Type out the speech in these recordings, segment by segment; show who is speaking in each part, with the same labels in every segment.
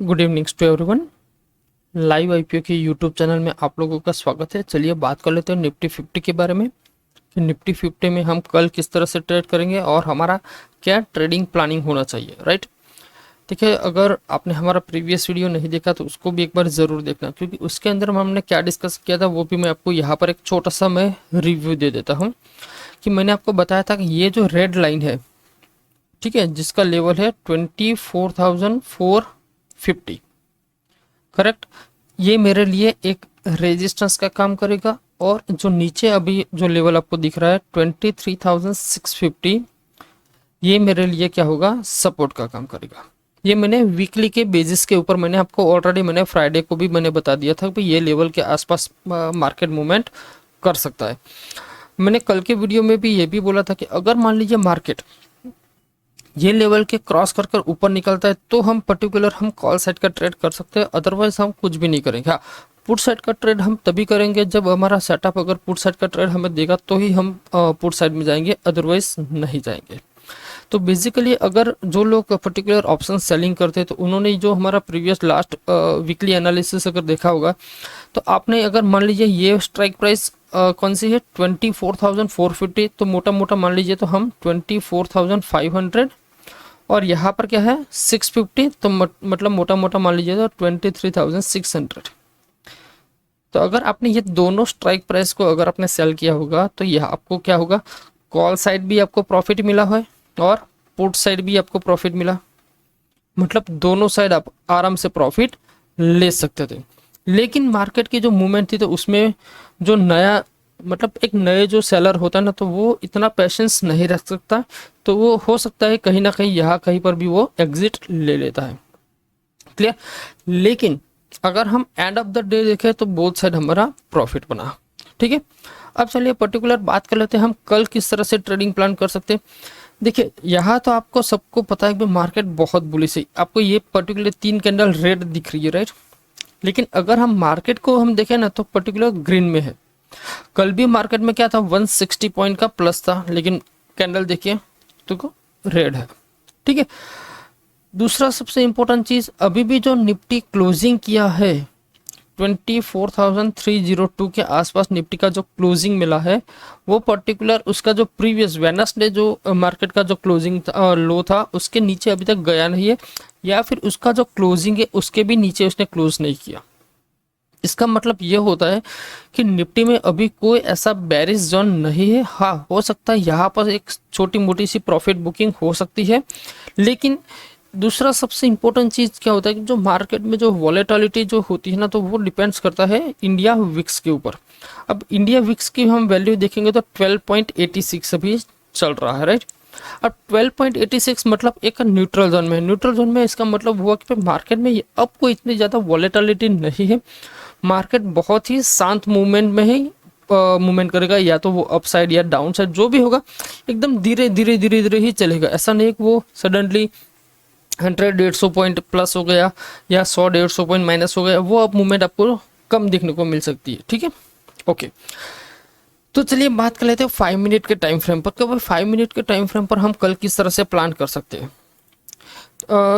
Speaker 1: Good evening to everyone. Live IPO के YouTube channel में आप लोगों का स्वागत है। चलिए बात कर लेते हैं निफ्टी 50 के बारे में कि निफ्टी 50 में हम कल किस तरह से ट्रेड करेंगे और हमारा क्या ट्रेडिंग प्लानिंग होना चाहिए, राइट। देखिए, अगर आपने हमारा प्रीवियस वीडियो नहीं देखा तो उसको भी एक बार ज़रूर देखना, क्योंकि उसके अंदर हमने क्या डिस्कस किया था वो भी मैं आपको यहाँ पर एक छोटा सा मैं रिव्यू दे देता हूँ। कि मैंने आपको बताया था कि ये जो रेड लाइन है, ठीक है, जिसका लेवल है 24,450, करेक्ट, ये मेरे लिए एक रेजिस्टेंस का काम करेगा। और जो नीचे अभी जो लेवल आपको दिख रहा है 23,650, ये मेरे लिए क्या होगा, सपोर्ट का काम करेगा। ये मैंने वीकली के बेसिस के ऊपर मैंने आपको ऑलरेडी मैंने फ्राइडे को भी मैंने बता दिया था कि ये लेवल के आसपास मार्केट मूवमेंट कर सकता है। मैंने कल के वीडियो में भी ये भी बोला था कि अगर मान लीजिए मार्केट ये लेवल के क्रॉस कर ऊपर निकलता है तो हम पर्टिकुलर हम कॉल साइड का ट्रेड कर सकते हैं, अदरवाइज हम कुछ भी नहीं करेंगे। हाँ, पुट साइड का ट्रेड हम तभी करेंगे जब हमारा सेटअप अगर पुट साइड का ट्रेड हमें देगा तो ही हम पुट साइड में जाएंगे, अदरवाइज नहीं जाएंगे। तो बेसिकली अगर जो लोग पर्टिकुलर ऑप्शन सेलिंग करते हैं तो उन्होंने जो हमारा प्रीवियस लास्ट वीकली एनालिसिस अगर देखा होगा तो आपने अगर मान लीजिए ये स्ट्राइक प्राइस कौन सी है 24,450, तो मोटा मोटा मान लीजिए तो हम 24,500 और यहाँ पर क्या है 650, तो मतलब मोटा मोटा मान लीजिए तो 23,600। तो अगर आपने ये दोनों स्ट्राइक प्राइस को अगर आपने सेल किया होगा तो यह आपको क्या होगा, कॉल साइड भी आपको प्रॉफिट मिला है और पुट साइड भी आपको प्रॉफिट मिला, मतलब दोनों साइड आप आराम से प्रॉफिट ले सकते थे। लेकिन मार्केट की जो मूवमेंट थी तो उसमें जो नया मतलब एक नए जो सेलर होता है ना, तो वो इतना पेशेंस नहीं रख सकता, तो वो हो सकता है कहीं ना कहीं यहाँ कहीं पर भी वो एग्जिट ले लेता है, क्लियर। लेकिन अगर हम एंड ऑफ द डे देखें तो बोथ साइड हमारा प्रॉफिट बना, ठीक है। अब चलिए पर्टिकुलर बात कर लेते हैं हम कल किस तरह से ट्रेडिंग प्लान कर सकते हैं। देखिए, यहाँ तो आपको सबको पता है कि मार्केट बहुत बुलिश है, आपको ये पर्टिकुलर 3 कैंडल रेड दिख रही है, राइट। लेकिन अगर हम मार्केट को हम देखें ना तो पर्टिकुलर ग्रीन में है। कल भी मार्केट में क्या था 160 पॉइंट का प्लस था, लेकिन कैंडल देखिए तो रेड है, ठीक है। दूसरा सबसे इंपॉर्टेंट चीज, अभी भी जो निफ्टी क्लोजिंग किया है 24,302 के आसपास निफ्टी का जो क्लोजिंग मिला है वो पर्टिकुलर उसका जो प्रीवियस वेडनेसडे जो मार्केट का जो क्लोजिंग लो था उसके नीचे अभी तक गया नहीं है, या फिर उसका जो क्लोजिंग है उसके भी नीचे उसने क्लोज नहीं किया। इसका मतलब ये होता है कि निफ्टी में अभी कोई ऐसा बेरिश जोन नहीं है। हाँ, हो सकता है यहाँ पर एक छोटी मोटी सी प्रॉफिट बुकिंग हो सकती है, लेकिन दूसरा सबसे इंपॉर्टेंट चीज़ क्या होता है कि जो मार्केट में जो वॉलेटिलिटी जो होती है ना, तो वो डिपेंड्स करता है इंडिया विक्स के ऊपर। अब इंडिया विक्स की हम वैल्यू देखेंगे तो 12.86 अभी चल रहा है, राइट। अब 12.86 मतलब एक न्यूट्रल जोन में, न्यूट्रल जोन में इसका मतलब हुआ कि मार्केट में अब कोई इतनी ज़्यादा वॉलेटिलिटी नहीं है, मार्केट बहुत ही शांत मूवमेंट में ही मूवमेंट करेगा, या तो वो अप साइड या डाउन साइड जो भी होगा एकदम धीरे धीरे धीरे धीरे ही चलेगा। ऐसा नहीं कि वो सडनली 100-150 पॉइंट प्लस हो गया या 100-150 पॉइंट माइनस हो गया, वो अब मूवमेंट आपको कम देखने को मिल सकती है, ठीक है, ओके। तो चलिए बात कर लेते हैं 5 मिनट के टाइम फ्रेम पर कि भाई 5 मिनट के टाइम फ्रेम पर हम कल किस तरह से प्लान कर सकते हैं।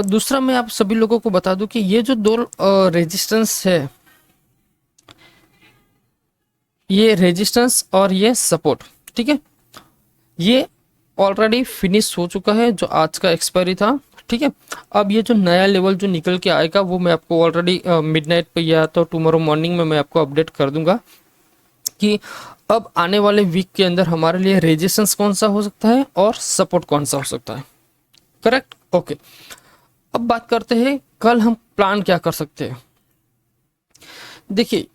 Speaker 1: दूसरा मैं आप सभी लोगों को बता दूं कि ये जो दो रेजिस्टेंस है, ये रेजिस्टेंस और ये सपोर्ट, ठीक है, ये ऑलरेडी फिनिश हो चुका है जो आज का एक्सपायरी था, ठीक है। अब ये जो नया लेवल जो निकल के आएगा वो मैं आपको ऑलरेडी मिडनाइट पे या तो टुमारो मॉर्निंग में मैं आपको अपडेट कर दूंगा कि अब आने वाले वीक के अंदर हमारे लिए रेजिस्टेंस कौन सा हो सकता है और सपोर्ट कौन सा हो सकता है, करेक्ट, ओके। अब बात करते हैं कल हम प्लान क्या कर सकते हैं। देखिए,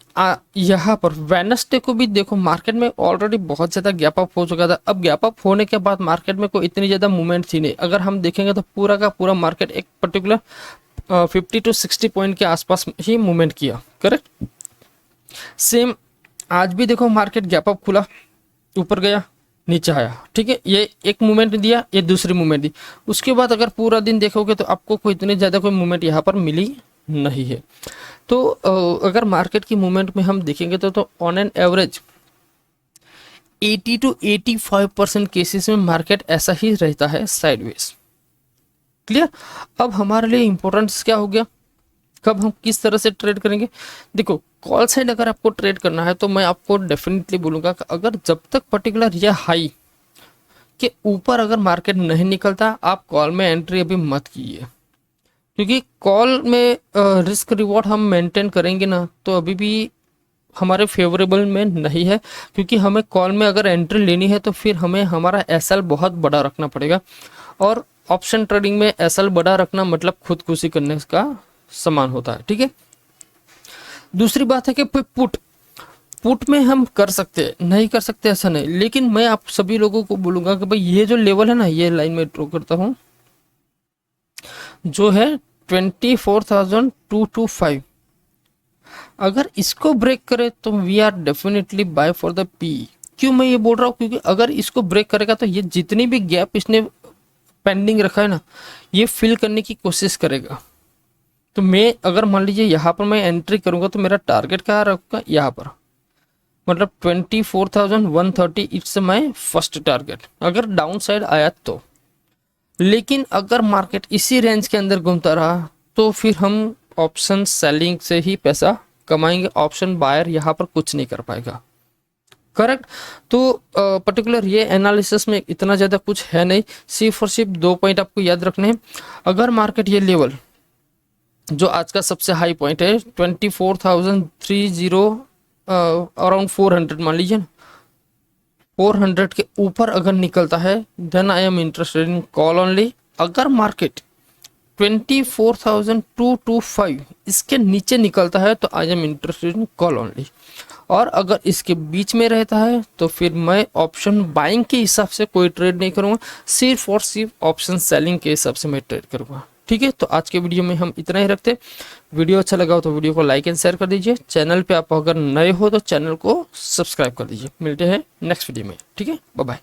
Speaker 1: यहाँ पर वेडनेसडे को भी देखो मार्केट में ऑलरेडी बहुत ज़्यादा गैप अप हो चुका था। अब गैप अप होने के बाद मार्केट में कोई इतनी ज़्यादा मूवमेंट थी नहीं। अगर हम देखेंगे तो पूरा का पूरा मार्केट एक पर्टिकुलर 50 to 60 पॉइंट के आसपास ही मूवमेंट किया, करेक्ट। सेम आज भी देखो मार्केट गैप अप खुला, ऊपर गया नीचे आया, ठीक है, ये एक मूवमेंट दिया, ये दूसरी मूवमेंट दी। उसके बाद अगर पूरा दिन देखोगे तो आपको कोई इतनी ज़्यादा कोई मूवमेंट यहाँ पर मिली नहीं है। तो अगर मार्केट की मूवमेंट में हम देखेंगे तो on an average 80 to 85% cases में मार्केट ऐसा ही रहता है साइडवेज, क्लियर। अब हमारे लिए इंपॉर्टेंस क्या हो गया, कब हम किस तरह से ट्रेड करेंगे? देखो, कॉल साइड अगर आपको ट्रेड करना है तो मैं आपको डेफिनेटली बोलूँगा कि अगर जब तक पर्टिकुलर यह हाई के ऊपर अगर मार्केट नहीं निकलता, आप कॉल में एंट्री अभी मत कीजिए, क्योंकि कॉल में रिस्क रिवॉर्ड हम मेंटेन करेंगे ना तो अभी भी हमारे फेवरेबल में नहीं है, क्योंकि हमें कॉल में अगर एंट्री लेनी है तो फिर हमें हमारा एसएल बहुत बड़ा रखना पड़ेगा, और ऑप्शन ट्रेडिंग में एसएल बड़ा रखना मतलब खुदकुशी करने का समान होता है, ठीक है। दूसरी बात है कि पुट पुट में हम कर सकते हैं, नहीं कर सकते ऐसा नहीं, लेकिन मैं आप सभी लोगों को बोलूंगा कि भाई ये जो लेवल है ना, ये लाइन में ड्रॉ करता हूँ, जो है 24,225, अगर इसको ब्रेक करे तो we are definitely buy for the P. क्यों मैं ये बोल रहा हूँ? क्योंकि अगर इसको ब्रेक करेगा तो ये जितनी भी गैप इसने पेंडिंग रखा है ना, ये फिल करने की कोशिश करेगा। तो मैं अगर मान लीजिए यहाँ पर मैं एंट्री करूंगा तो मेरा टारगेट कहाँ रखूंगा? यहाँ पर, मतलब 24,130 इट्स माय फर्स्ट टारगेट अगर डाउन साइड आया तो। लेकिन अगर मार्केट इसी रेंज के अंदर घूमता रहा तो फिर हम ऑप्शन सेलिंग से ही पैसा कमाएंगे, ऑप्शन बायर यहाँ पर कुछ नहीं कर पाएगा, करेक्ट। तो पर्टिकुलर ये एनालिसिस में इतना ज़्यादा कुछ है नहीं, सिर्फ और सिर्फ 2 पॉइंट आपको याद रखने हैं। अगर मार्केट ये लेवल जो आज का सबसे हाई पॉइंट है 24,030 अराउंड 400 मान लीजिए ना, 400 के ऊपर अगर निकलता है then I am interested in call only. अगर मार्केट 24,225 इसके नीचे निकलता है तो I am interested in call only, और अगर इसके बीच में रहता है तो फिर मैं ऑप्शन बाइंग के हिसाब से कोई ट्रेड नहीं करूँगा, सिर्फ और सिर्फ ऑप्शन सेलिंग के हिसाब से मैं ट्रेड करूँगा, ठीक है। तो आज के वीडियो में हम इतना ही रखते हैं। वीडियो अच्छा लगा हो तो वीडियो को लाइक एंड शेयर कर दीजिए, चैनल पे आप अगर नए हो तो चैनल को सब्सक्राइब कर दीजिए। मिलते हैं नेक्स्ट वीडियो में, ठीक है, बाय बाय।